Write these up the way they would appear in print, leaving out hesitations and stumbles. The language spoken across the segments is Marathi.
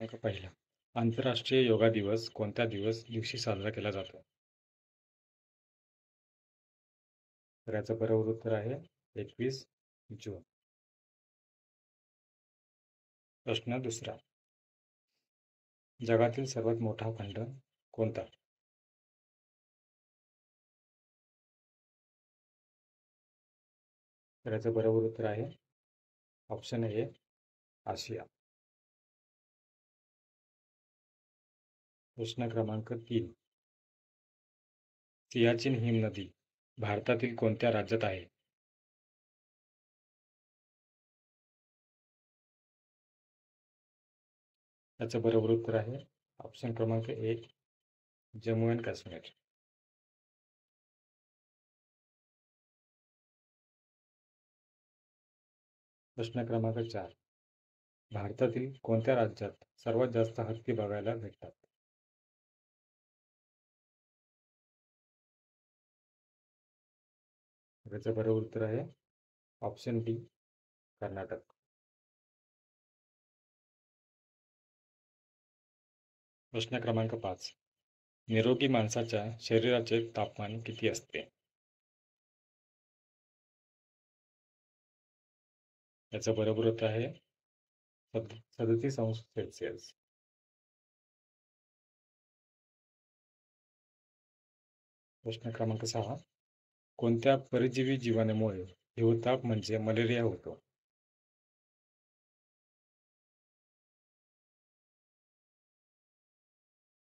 पहिला. आंतरराष्ट्रीय योगा दिवस कोणत्या दिवशी साजरा केला जातो? तर याचं बरोबर उत्तर आहे 21 जून. प्रश्न दुसरा. जगातील सर्वात मोठा खंड कोणता? तर याचं बरोबर उत्तर आहे ऑप्शन ए आशिया. प्रश्न क्रमांक 3. सियाचीन हिमनदी भारतातील कोणत्या राज्यात आहे? याचं बरोबर उत्तर आहे ऑप्शन क्रमांक 1 जम्मू अँड काश्मीर. प्रश्न क्रमांक 4. भारतातील कोणत्या राज्यात सर्वात जास्त हत्ती बघायला भेटतात? याचं बरोबर उत्तर आहे ऑप्शन डी कर्नाटक. प्रश्न क्रमांक 5. निरोगी माणसाच्या शरीराचे तापमान किती असते? याचं बरोबर उत्तर आहे 37 अंश सेल्सिअस. प्रश्न क्रमांक 6. कोणत्या परजीवी जीवाणूमुळे हिवताप म्हणजे मलेरिया होतो?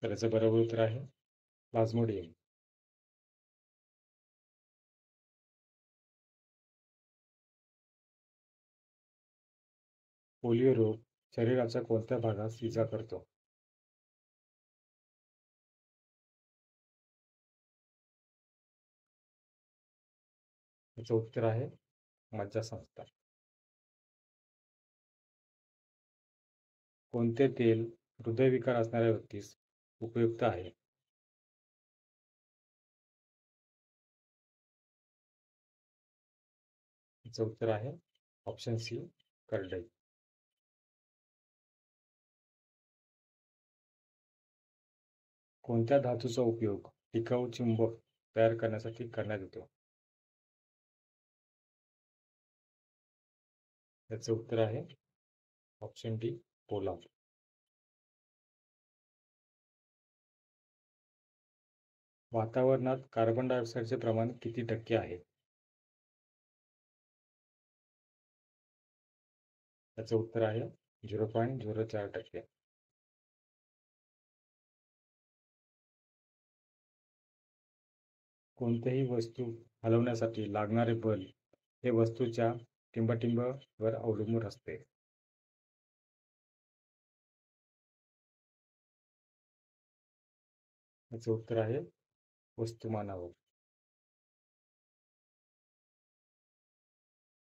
तर याचं बरोबर उत्तर आहे प्लाझ्मोडियम. पोलिओ रोग शरीराच्या कोणत्या भागास इजा करतो? याचं उत्तर आहे मज्जासंस्था. कोणते तेल हृदयविकार असणाऱ्या व्यक्तीस उपयुक्त आहे? याचं उत्तर आहे ऑप्शन सी करडई. कोणत्या धातूचा उपयोग टिकाऊ चुंबक तयार करण्यासाठी करण्यात येतो? याचं उत्तर आहे ऑप्शन डी पोलाद. वातावरणात कार्बन डायऑक्साईडचे प्रमाण किती टक्के आहे? याचं उत्तर आहे 0.04%. कोणत्याही वस्तू हलवण्यासाठी लागणारे बल हे वस्तूच्या टिंबटिंबवर अवलंबून असते. याचं उत्तर आहे वस्तुमानावर.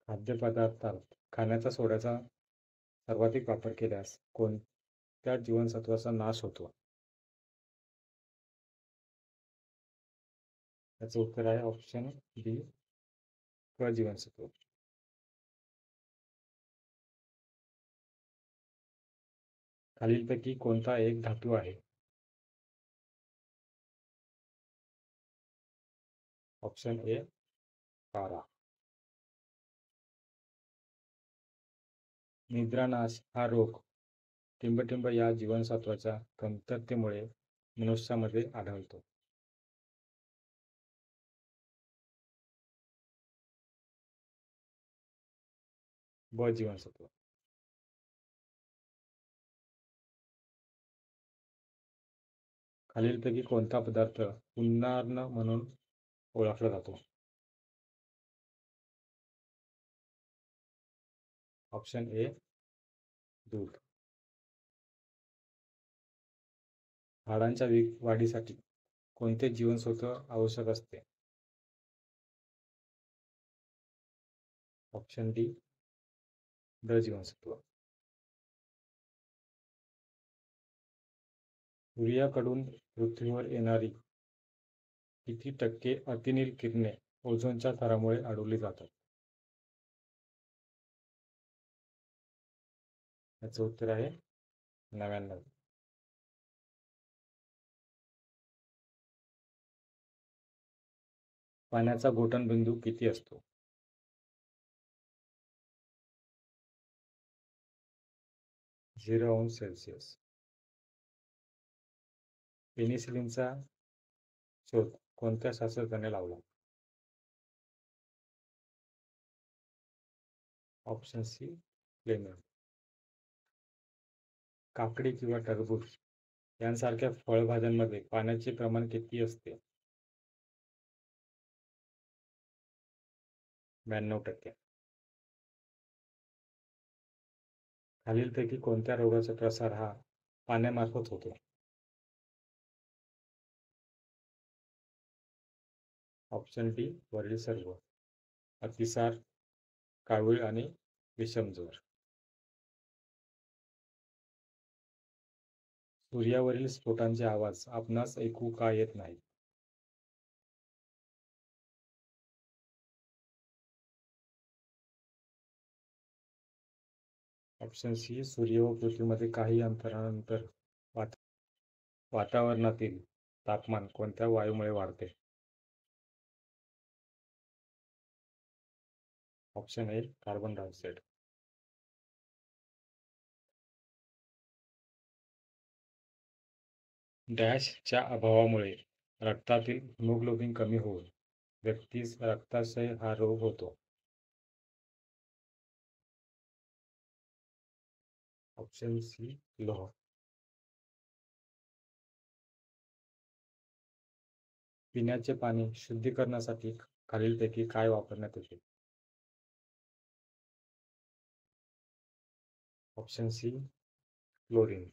खाद्यपदार्थात खाण्याचा सोड्याचा सर्वाधिक वापर केल्यास कोणत्या जीवनसत्वाचा नाश होतो? याचं उत्तर आहे ऑप्शन बी क जीवनसत्व. खालीलपैकी कोणता एक धातू आहे? ऑप्शन ए पारा. निद्रानाश हा रोग टिंबटिंब या जीवनसत्वाच्या कमतरतेमुळे मनुष्यामध्ये आढळतो. ब जीवनसत्व. खालीलपैकी कोणता पदार्थ पुनर्न म्हणून ओळखला जातो? ऑप्शन ए दूध. हाडांच्या वाढीसाठी कोणते जीवनसत्व आवश्यक असते? ऑप्शन डी ड जीवनसत्व. सूर्याकडून पृथ्वीवर येणारी किती टक्के अतिनील किरणे ओझोनच्या थरामुळे अडवली जातात? याचं उत्तर आहे 99. पाण्याचा गोठणबिंदू किती असतो? 0 अंश सेल्सिअस. पेनिसिलिनचा शोध कोणत्या शास्त्रज्ञाने लावला? Option C, Fleming. काकडी किंवा टरबूज यांसारख्या फळभाज्यांमध्ये पाण्याचे प्रमाण किती असते? 92%. खालीलपैकी कोणत्या रोगाचा प्रसार हा पाण्यामार्फत होतो? ऑप्शन डी, वरील सर्व. अतिसार, कावीळ आणि विषमज्वर. सूर्यावरील स्फोटांचे आवाज आपणास ऐकू का येत नाही? ऑप्शन सी, सूर्य व पृथ्वीमध्ये काही अंतरानंतर वातावरणातील तापमान कोणत्या वायूमुळे वाढते? Option A, carbon dioxide. डॅशच्या अभावामुळे रक्तातील हिमोग्लोबिन कमी होऊन व्यक्तीस रक्ताशय हा रोग होतो. ऑप्शन सी, लोह. पिण्याचे पाणी शुद्धीकरणासाठी खालीलपैकी काय वापरण्यात येते? Option C, chlorine.